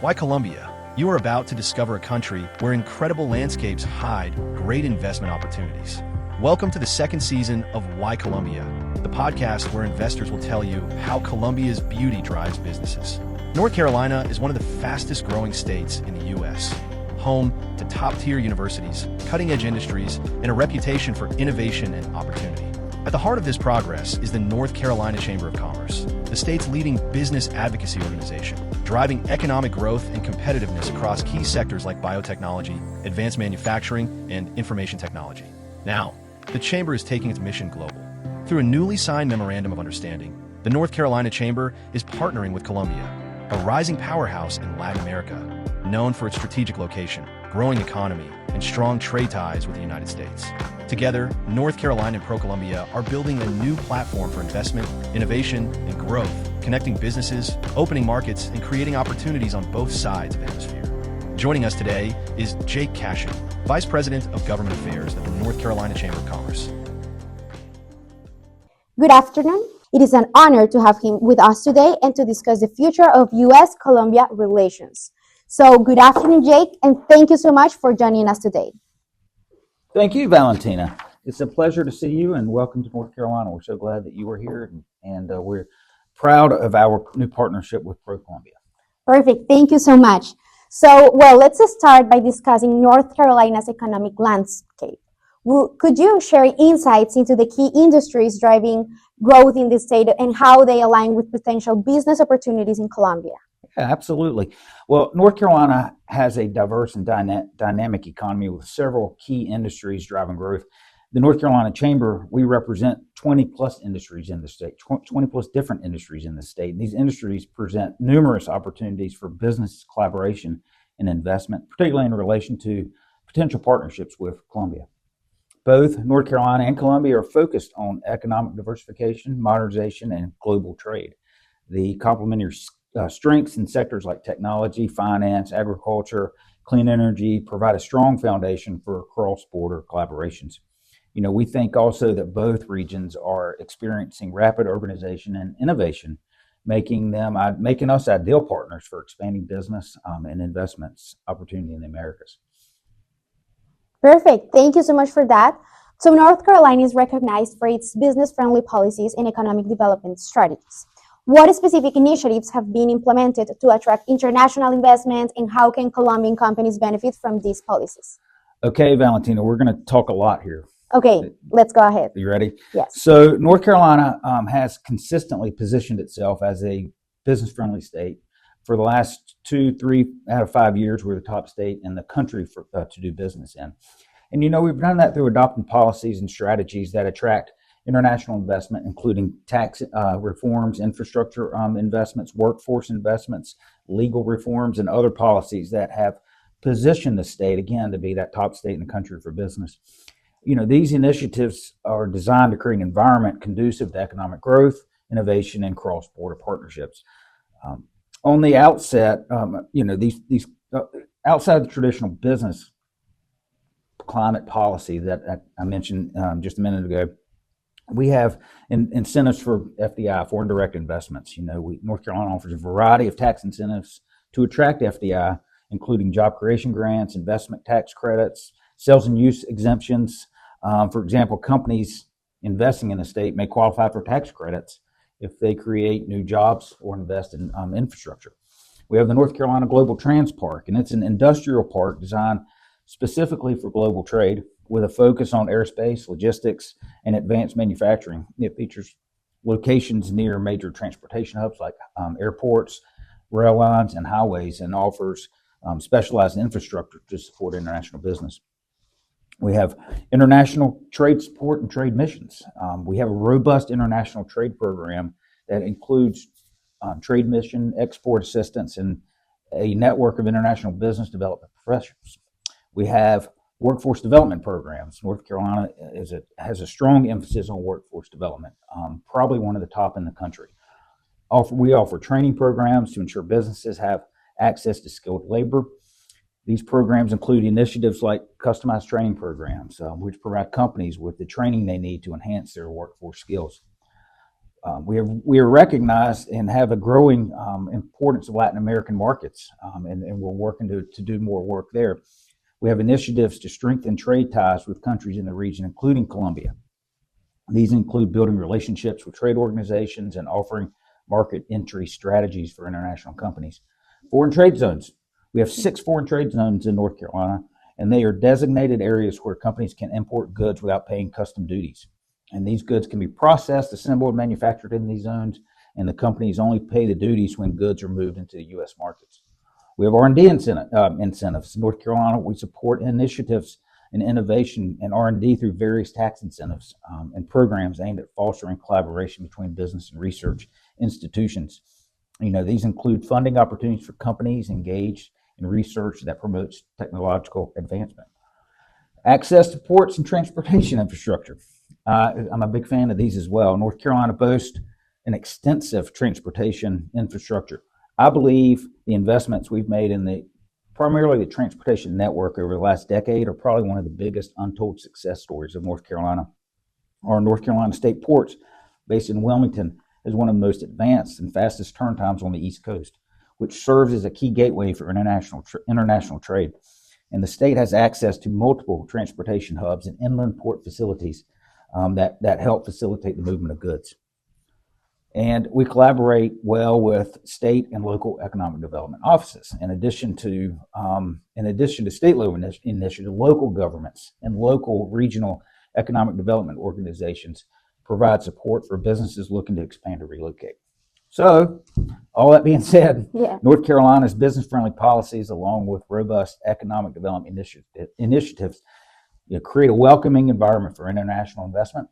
Why Colombia? You are about to discover a country where incredible landscapes hide great investment opportunities. Welcome to the second season of Why Colombia, the podcast where investors will tell you how Colombia's beauty drives businesses. North Carolina is one of the fastest growing states in the U.S., home to top-tier universities, cutting-edge industries, and a reputation for innovation and opportunity. At the heart of this progress is the North Carolina Chamber of Commerce, the state's leading business advocacy organization, driving economic growth and competitiveness across key sectors like biotechnology, advanced manufacturing, and information technology. Now, the Chamber is taking its mission global. Through a newly signed Memorandum of Understanding, the North Carolina Chamber is partnering with Colombia, a rising powerhouse in Latin America, known for its strategic location, growing economy, and strong trade ties with the United States. Together, North Carolina and Colombia are building a new platform for investment, innovation, and growth, connecting businesses, opening markets, and creating opportunities on both sides of the hemisphere. Joining us today is Jake Cashion, Vice President of Government Affairs at the North Carolina Chamber of Commerce. Good afternoon. It is an honor to have him with us today and to discuss the future of U.S.-Colombia relations. So good afternoon, Jake, and thank you so much for joining us today. Thank you, Valentina. It's a pleasure to see you and welcome to North Carolina. We're so glad that you were here and we're proud of our new partnership with ProColombia. Perfect. Thank you so much. So, let's start by discussing North Carolina's economic landscape. Could you share insights into the key industries driving growth in the state and how they align with potential business opportunities in Colombia? Yeah, absolutely. Well, North Carolina has a diverse and dynamic economy with several key industries driving growth. The North Carolina Chamber, we represent 20 plus industries in the state, 20 plus different industries in the state. And these industries present numerous opportunities for business collaboration and investment, particularly in relation to potential partnerships with Colombia. Both North Carolina and Colombia are focused on economic diversification, modernization, and global trade. The complementary strengths in sectors like technology, finance, agriculture, clean energy provide a strong foundation for cross-border collaborations. You know, we think also that both regions are experiencing rapid urbanization and innovation, making us ideal partners for expanding business and investments opportunity in the Americas. Perfect. Thank you so much for that. So North Carolina is recognized for its business-friendly policies and economic development strategies. What specific initiatives have been implemented to attract international investment, and how can Colombian companies benefit from these policies? Okay, Valentina, we're going to talk a lot here. Okay, let's go ahead. Are you ready? Yes. So North Carolina has consistently positioned itself as a business-friendly state. For the last 2-3 out of 5 years, we're the top state in the country to do business in. And, you know, we've done that through adopting policies and strategies that attract international investment, including tax reforms, infrastructure investments, workforce investments, legal reforms, and other policies that have positioned the state, again, to be that top state in the country for business. You know, these initiatives are designed to create an environment conducive to economic growth, innovation, and cross-border partnerships. On the outset, these outside the traditional business climate policy that I mentioned just a minute ago, we have incentives for FDI, foreign direct investments. You know, North Carolina offers a variety of tax incentives to attract FDI, including job creation grants, investment tax credits, sales and use exemptions. For example, companies investing in the state may qualify for tax credits if they create new jobs or invest in infrastructure. We have the North Carolina Global Trans Park, and it's an industrial park designed specifically for global trade with a focus on aerospace, logistics, and advanced manufacturing. It features locations near major transportation hubs like airports, rail lines, and highways, and offers specialized infrastructure to support international business. We have international trade support and trade missions. We have a robust international trade program that includes trade mission, export assistance, and a network of international business development professionals. We have workforce development programs. North Carolina has a strong emphasis on workforce development, probably one of the top in the country. We offer training programs to ensure businesses have access to skilled labor. These programs include initiatives like customized training programs, which provide companies with the training they need to enhance their workforce skills. we are recognized and have a growing importance of Latin American markets, and we're working to do more work there. We have initiatives to strengthen trade ties with countries in the region, including Colombia. These include building relationships with trade organizations and offering market entry strategies for international companies. Foreign trade zones. We have 6 foreign trade zones in North Carolina, and they are designated areas where companies can import goods without paying custom duties. And these goods can be processed, assembled, and manufactured in these zones, and the companies only pay the duties when goods are moved into the U.S. markets. We have R&D incentives. In North Carolina, we support initiatives in innovation and R&D through various tax incentives and programs aimed at fostering collaboration between business and research institutions. These include funding opportunities for companies engaged in research that promotes technological advancement. Access to ports and transportation infrastructure. I'm a big fan of these as well. North Carolina boasts an extensive transportation infrastructure. I believe the investments we've made in primarily the transportation network over the last decade are probably one of the biggest untold success stories of North Carolina. Our North Carolina State Ports, based in Wilmington, is one of the most advanced and fastest turn times on the East Coast, which serves as a key gateway for international trade. And the state has access to multiple transportation hubs and inland port facilities that help facilitate the movement of goods. And we collaborate well with state and local economic development offices. In addition to state level initiatives, local governments and local regional economic development organizations provide support for businesses looking to expand or relocate. So, all that being said, North Carolina's business-friendly policies, along with robust economic development initiatives, create a welcoming environment for international investment,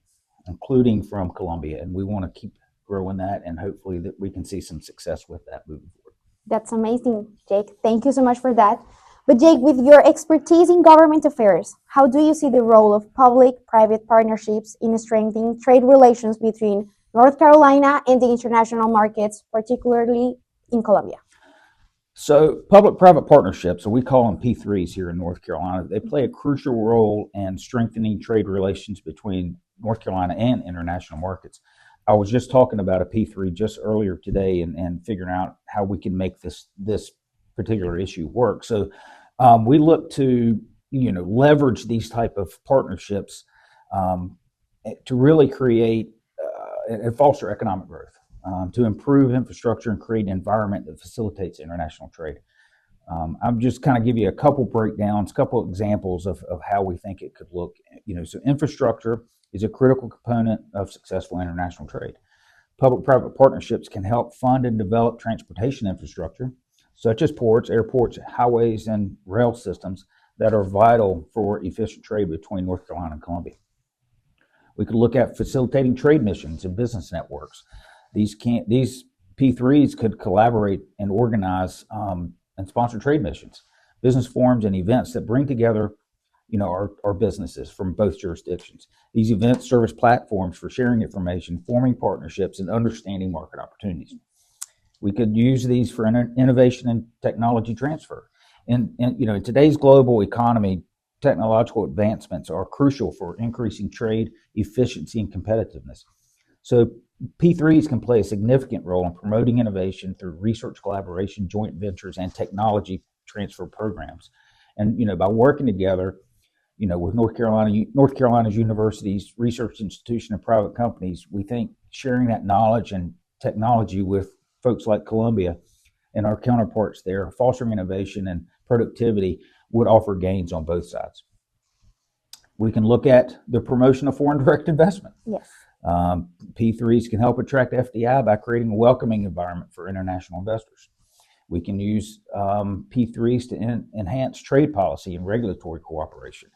including from Colombia. And we want to keep growing that, and hopefully that we can see some success with that moving forward. That's amazing, Jake. Thank you so much for that. But Jake, with your expertise in government affairs, how do you see the role of public-private partnerships in strengthening trade relations between North Carolina and the international markets, particularly in Colombia? So public-private partnerships, or we call them P3s here in North Carolina, they play a crucial role in strengthening trade relations between North Carolina and international markets. I was just talking about a P3 just earlier today and figuring out how we can make this particular issue work. So we look to leverage these type of partnerships to really create and foster economic growth, to improve infrastructure and create an environment that facilitates international trade. I'm just kind of give you a couple breakdowns, couple examples of how we think it could look. So infrastructure is a critical component of successful international trade. Public-private partnerships can help fund and develop transportation infrastructure, such as ports, airports, highways, and rail systems that are vital for efficient trade between North Carolina and Colombia. We could look at facilitating trade missions and business networks. These P3s could collaborate and organize and sponsor trade missions, business forums, and events that bring together our businesses from both jurisdictions. These events serve as platforms for sharing information, forming partnerships, and understanding market opportunities. We could use these for innovation and technology transfer. In today's global economy, technological advancements are crucial for increasing trade efficiency and competitiveness. So P3s can play a significant role in promoting innovation through research collaboration, joint ventures, and technology transfer programs. And by working together, with North Carolina's universities, research institution, and private companies, we think sharing that knowledge and technology with folks like Colombia and our counterparts there, fostering innovation and productivity, would offer gains on both sides. We can look at the promotion of foreign direct investment. Yes. P3s can help attract FDI by creating a welcoming environment for international investors. We can use P3s to enhance trade policy and regulatory cooperation.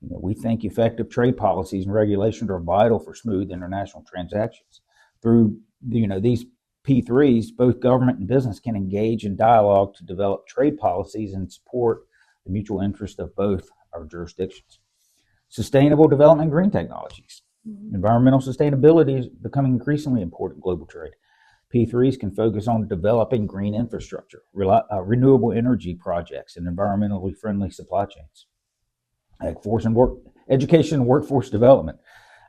We think effective trade policies and regulations are vital for smooth international transactions. Through these P3s, both government and business can engage in dialogue to develop trade policies and support the mutual interest of both our jurisdictions. Sustainable development and green technologies. Environmental sustainability is becoming increasingly important in global trade. P3s can focus on developing green infrastructure, renewable energy projects, and environmentally friendly supply chains. Education and workforce development.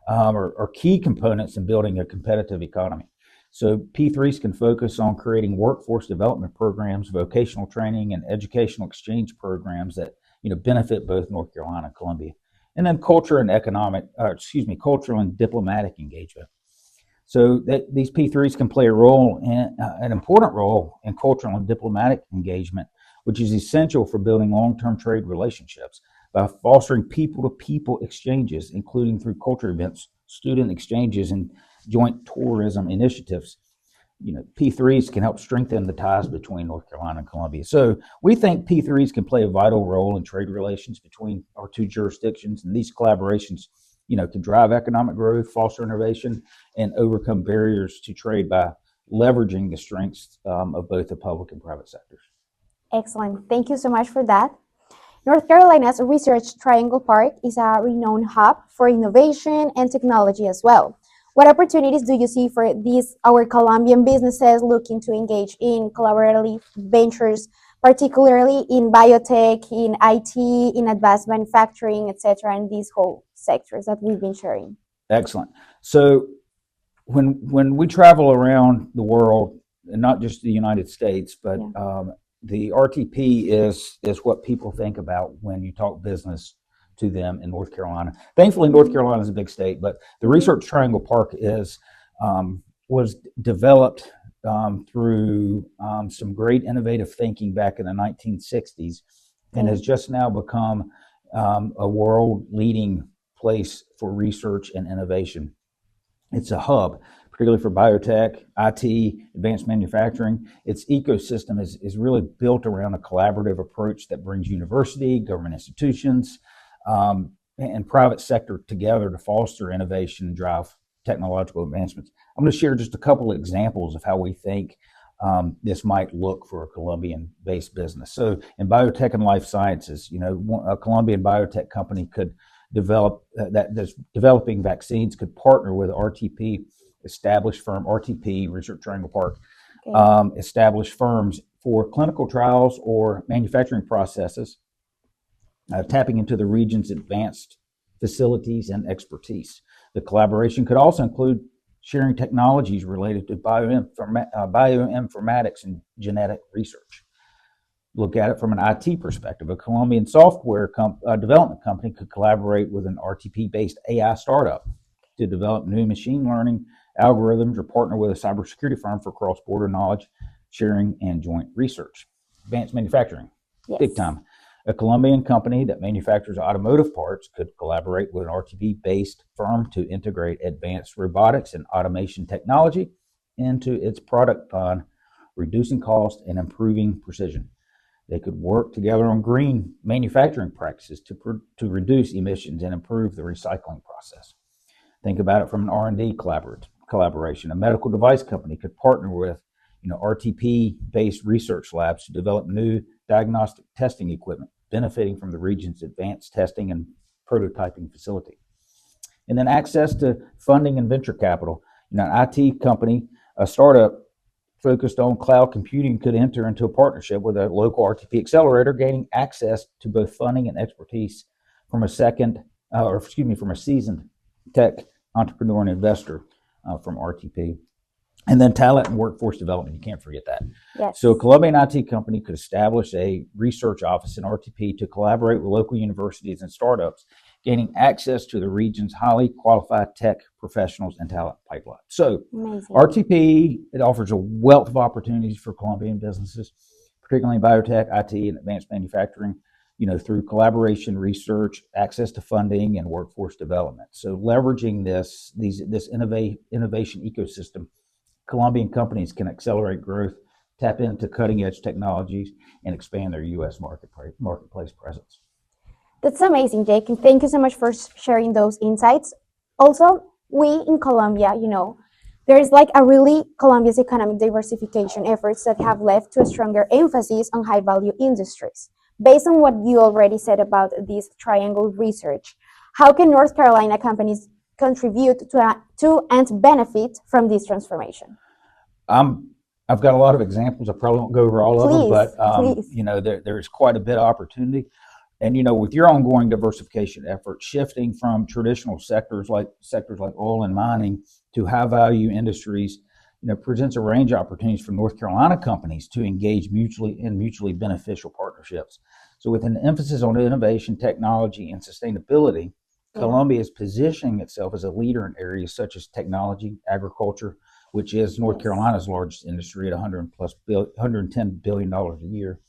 are key components in building a competitive economy. So P3s can focus on creating workforce development programs, vocational training, and educational exchange programs that benefit both North Carolina and Columbia. And then cultural and diplomatic engagement. So these P3s can play an important role in cultural and diplomatic engagement, which is essential for building long-term trade relationships by fostering people-to-people exchanges, including through culture events, student exchanges, and joint tourism initiatives. P3s can help strengthen the ties between North Carolina and Columbia. So we think P3s can play a vital role in trade relations between our two jurisdictions, and these collaborations can drive economic growth, foster innovation, and overcome barriers to trade by leveraging the strengths of both the public and private sectors. Excellent. Thank you so much for that. North Carolina's Research Triangle Park is a renowned hub for innovation and technology as well. What opportunities do you see for our Colombian businesses looking to engage in collaborative ventures, particularly in biotech, in IT, in advanced manufacturing, etc., and these whole sectors that we've been sharing? Excellent. So when we travel around the world, and not just the United States, but the RTP is what people think about when you talk business to them in North Carolina. Thankfully, North Carolina is a big state, but the Research Triangle Park was developed through some great innovative thinking back in the 1960s, and has just now become a world-leading place for research and innovation. It's a hub, particularly for biotech, IT, advanced manufacturing. Its ecosystem is really built around a collaborative approach that brings university, government institutions, and private sector together to foster innovation and drive technological advancements. I'm going to share just a couple of examples of how we think this might look for a Colombian-based business. So in biotech and life sciences, a Colombian biotech company could that's developing vaccines could partner with RTP, established firm RTP, Research Triangle Park, established firms for clinical trials or manufacturing processes, tapping into the region's advanced facilities and expertise. The collaboration could also include sharing technologies related to bioinformatics and genetic research. Look at it from an IT perspective. A Colombian software development company could collaborate with an RTP-based AI startup to develop new machine learning algorithms, or partner with a cybersecurity firm for cross-border knowledge sharing and joint research. Advanced manufacturing, big time. A Colombian company that manufactures automotive parts could collaborate with an RTP-based firm to integrate advanced robotics and automation technology into its product line, reducing cost and improving precision. They could work together on green manufacturing practices to reduce emissions and improve the recycling process. Think about it from an R&D collaboration. A medical device company could partner with RTP-based research labs to develop new diagnostic testing equipment, benefiting from the region's advanced testing and prototyping facility. And then access to funding and venture capital. An IT company, a startup focused on cloud computing, could enter into a partnership with a local RTP accelerator, gaining access to both funding and expertise from a seasoned tech entrepreneur and investor from RTP. And then talent and workforce development, you can't forget that. Yes. So a Colombian IT company could establish a research office in RTP to collaborate with local universities and startups, gaining access to the region's highly qualified tech professionals and talent pipeline. So amazing. RTP, it offers a wealth of opportunities for Colombian businesses, particularly in biotech, IT, and advanced manufacturing, through collaboration, research, access to funding, and workforce development. So leveraging this innovation ecosystem, Colombian companies can accelerate growth, tap into cutting-edge technologies, and expand their U.S. marketplace presence. That's amazing, Jake, and thank you so much for sharing those insights. Also, we in Colombia, there is Colombia's economic diversification efforts that have led to a stronger emphasis on high-value industries. Based on what you already said about this triangle research, how can North Carolina companies contribute to and benefit from this transformation? I've got a lot of examples. I probably won't go over all of them, but please. there's quite a bit of opportunity. And with your ongoing diversification efforts, shifting from traditional sectors like oil and mining to high value industries, presents a range of opportunities for North Carolina companies to engage mutually beneficial partnerships. So with an emphasis on innovation, technology, and sustainability, Colombia is positioning itself as a leader in areas such as technology, agriculture, which is North Carolina's largest industry at $110 billion a year,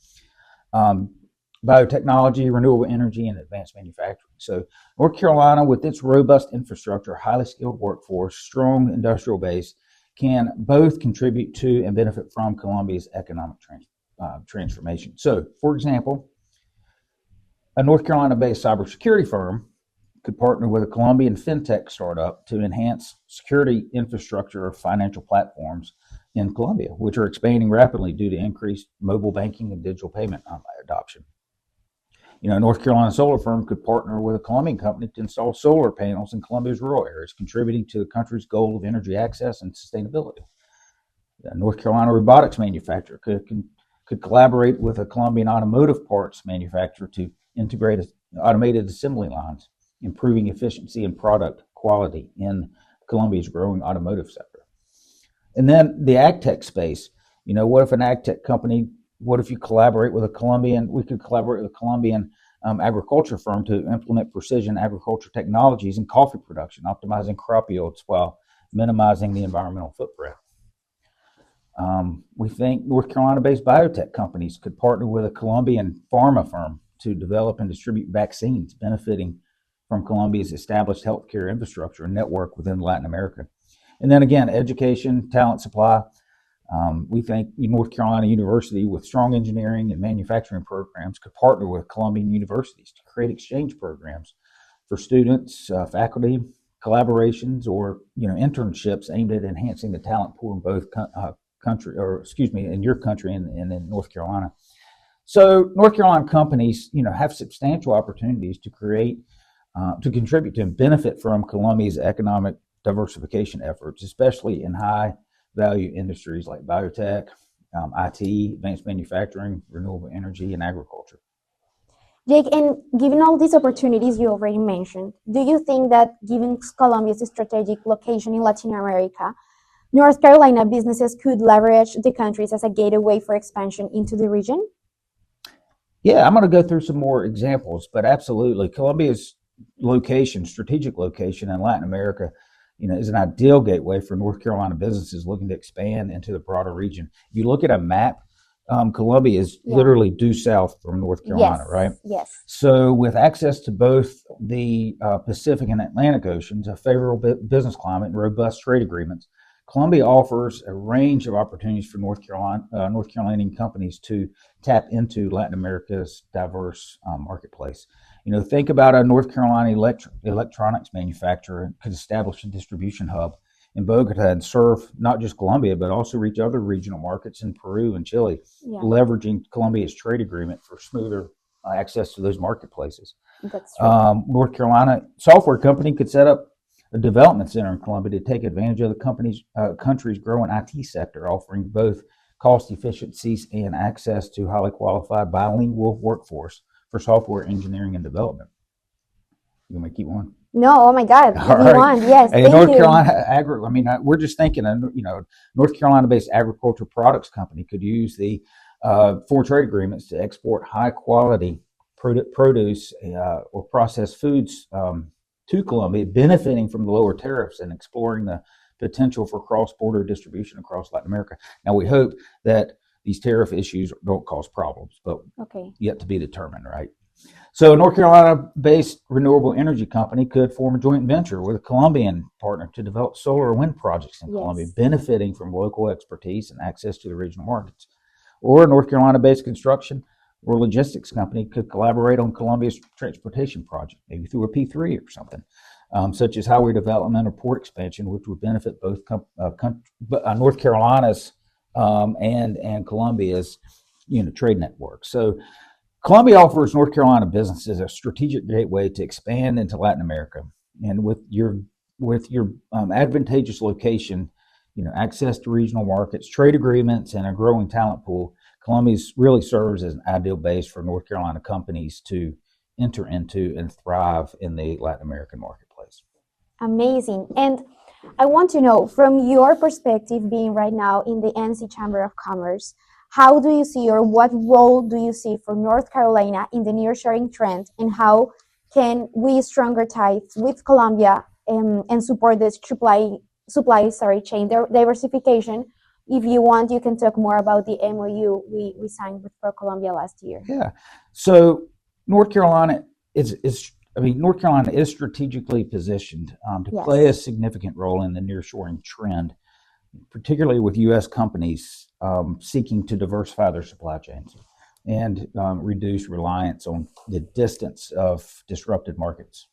biotechnology, renewable energy, and advanced manufacturing. So North Carolina, with its robust infrastructure, highly skilled workforce, strong industrial base, can both contribute to and benefit from Colombia's economic transformation. So, for example, a North Carolina-based cybersecurity firm could partner with a Colombian fintech startup to enhance security infrastructure of financial platforms in Colombia, which are expanding rapidly due to increased mobile banking and digital payment adoption. A North Carolina solar firm could partner with a Colombian company to install solar panels in Colombia's rural areas, contributing to the country's goal of energy access and sustainability. A North Carolina robotics manufacturer could collaborate with a Colombian automotive parts manufacturer to integrate automated assembly lines, improving efficiency and product quality in Colombia's growing automotive sector. And then the ag tech space, what if an ag tech company, what if you collaborate with a Colombian, we could collaborate with a Colombian agriculture firm to implement precision agriculture technologies in coffee production, optimizing crop yields while minimizing the environmental footprint. We think North Carolina-based biotech companies could partner with a Colombian pharma firm to develop and distribute vaccines, benefiting from Colombia's established healthcare infrastructure and network within Latin America. And then again, education, talent supply. We think North Carolina University, with strong engineering and manufacturing programs, could partner with Colombian universities to create exchange programs for students, faculty, collaborations, or internships aimed at enhancing the talent pool in both in your country and in North Carolina. So North Carolina companies, have substantial opportunities to contribute to and benefit from Colombia's economic diversification efforts, especially in high value industries like biotech, IT, advanced manufacturing, renewable energy, and agriculture. Jake, and given all these opportunities you already mentioned, do you think that given Colombia's strategic location in Latin America, North Carolina businesses could leverage the countries as a gateway for expansion into the region? Yeah, I'm going to go through some more examples, but absolutely. Colombia's strategic location in Latin America, is an ideal gateway for North Carolina businesses looking to expand into the broader region. If you look at a map, Colombia is literally due south from North Carolina, right? Yes. So with access to both the Pacific and Atlantic Oceans, a favorable business climate, and robust trade agreements, Colombia offers a range of opportunities for North Carolinian companies to tap into Latin America's diverse marketplace. Think about a North Carolina electronics manufacturer could establish a distribution hub in Bogota and serve not just Colombia, but also reach other regional markets in Peru and Chile, leveraging Colombia's trade agreement for smoother access to those marketplaces. That's true. North Carolina software company could set up a development center in Colombia to take advantage of the country's growing IT sector, offering both cost efficiencies and access to highly qualified bilingual workforce for software engineering and development. You want me to keep going? No, oh my God, if you want, yes, hey, thank North you. Carolina we're just thinking, North Carolina-based agricultural products company could use the four trade agreements to export high-quality produce or processed foods to Colombia, benefiting from the lower tariffs and exploring the potential for cross-border distribution across Latin America. Now, we hope that these tariff issues don't cause problems, but yet to be determined, right? So a North Carolina-based renewable energy company could form a joint venture with a Colombian partner to develop solar and wind projects in Colombia, benefiting from local expertise and access to the regional markets. Or a North Carolina-based construction or logistics company could collaborate on Colombia's transportation project, maybe through a P3 or something, such as highway development or port expansion, which would benefit both North Carolina's and Colombia's trade network. So Colombia offers North Carolina businesses a strategic gateway to expand into Latin America, and with your advantageous location, access to regional markets, trade agreements, and a growing talent pool, Colombia really serves as an ideal base for North Carolina companies to enter into and thrive in the Latin American marketplace. Amazing. And I want to know, from your perspective, being right now in the NC Chamber of Commerce, how do you see, or what role do you see for North Carolina in the nearshoring trend, and how can we stronger ties with Colombia and support the supply chain diversification? If you want, you can talk more about the MOU we signed with Colombia last year. Yeah. So North Carolina North Carolina is strategically positioned to Yes. play a significant role in the nearshoring trend, particularly with U.S. companies seeking to diversify their supply chains and reduce reliance on the distance of disrupted markets.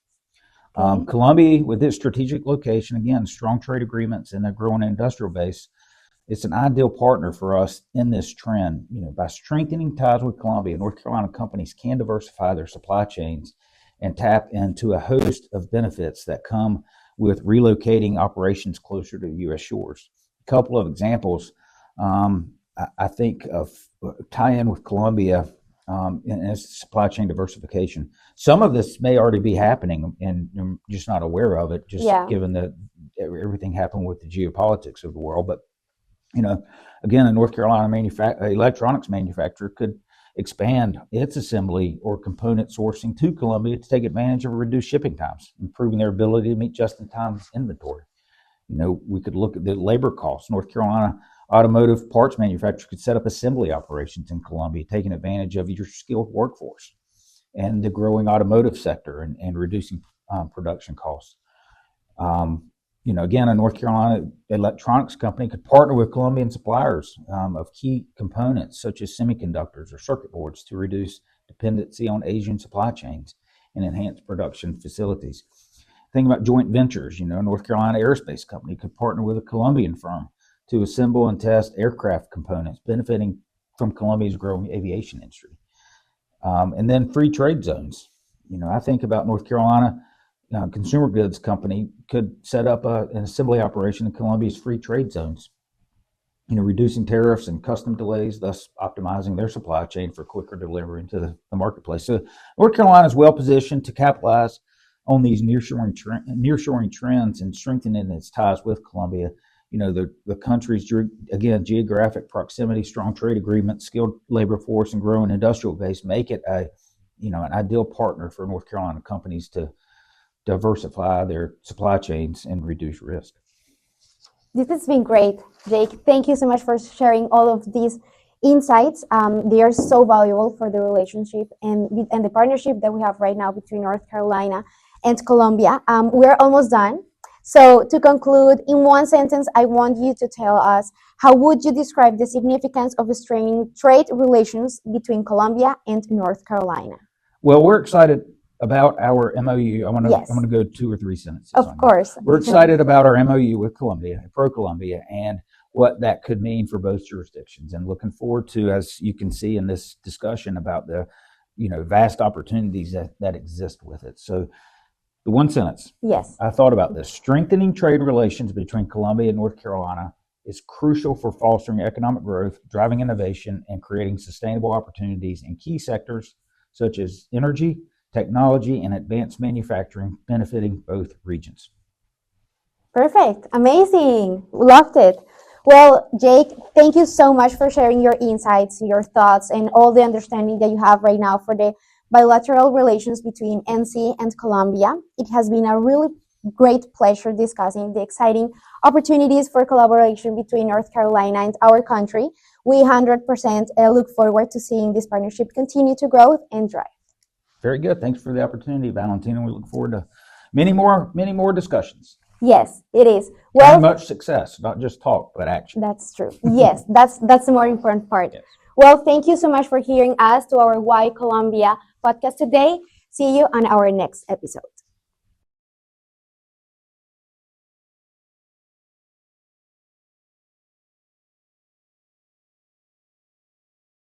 Okay. Colombia, with its strategic location, again, strong trade agreements and a growing industrial base, it's an ideal partner for us in this trend. By strengthening ties with Colombia, North Carolina companies can diversify their supply chains and tap into a host of benefits that come with relocating operations closer to U.S. shores. A couple of examples, I think of tie-in with Colombia in supply chain diversification. Some of this may already be happening, and I'm just not aware of it, just given that everything happened with the geopolitics of the world. But again, a North Carolina electronics manufacturer could expand its assembly or component sourcing to Colombia to take advantage of reduced shipping times, improving their ability to meet just-in-time inventory. We could look at the labor costs. North Carolina automotive parts manufacturers could set up assembly operations in Colombia, taking advantage of your skilled workforce and the growing automotive sector and reducing production costs. Again, a North Carolina electronics company could partner with Colombian suppliers of key components such as semiconductors or circuit boards to reduce dependency on Asian supply chains and enhance production facilities. Think about joint ventures. A North Carolina aerospace company could partner with a Colombian firm to assemble and test aircraft components, benefiting from Colombia's growing aviation industry. And then free trade zones. I think about North Carolina consumer goods company could set up an assembly operation in Colombia's free trade zones, reducing tariffs and custom delays, thus optimizing their supply chain for quicker delivery into the marketplace. So North Carolina is well positioned to capitalize on these nearshoring trends and strengthening its ties with Colombia. The country's, again, geographic proximity, strong trade agreements, skilled labor force, and growing industrial base make it an ideal partner for North Carolina companies to diversify their supply chains and reduce risk. This has been great, Jake. Thank you so much for sharing all of these insights. They are so valuable for the relationship and the partnership that we have right now between North Carolina and Colombia. We're almost done. So to conclude, in one sentence, I want you to tell us, how would you describe the significance of strengthening trade relations between Colombia and North Carolina? Well, we're excited about our MOU. I'm going to go 2 or 3 sentences. Of course. We're excited about our MOU with Colombia, pro-Colombia, and what that could mean for both jurisdictions, and looking forward to, as you can see in this discussion, about the vast opportunities that exist with it. So the one sentence. Yes. I thought about this. Strengthening trade relations between Colombia and North Carolina is crucial for fostering economic growth, driving innovation, and creating sustainable opportunities in key sectors such as energy, technology, and advanced manufacturing, benefiting both regions. Perfect. Amazing. Loved it. Well, Jake, thank you so much for sharing your insights, your thoughts, and all the understanding that you have right now for the bilateral relations between NC and Colombia. It has been a really great pleasure discussing the exciting opportunities for collaboration between North Carolina and our country. We 100% look forward to seeing this partnership continue to grow and thrive. Very good. Thanks for the opportunity, Valentina. We look forward to many more discussions. Yes, it is. Well, and much success, not just talk, but action. That's true. Yes, that's the more important part. Yes. Well, thank you so much for hearing us to our Why Colombia podcast today. See you on our next episode.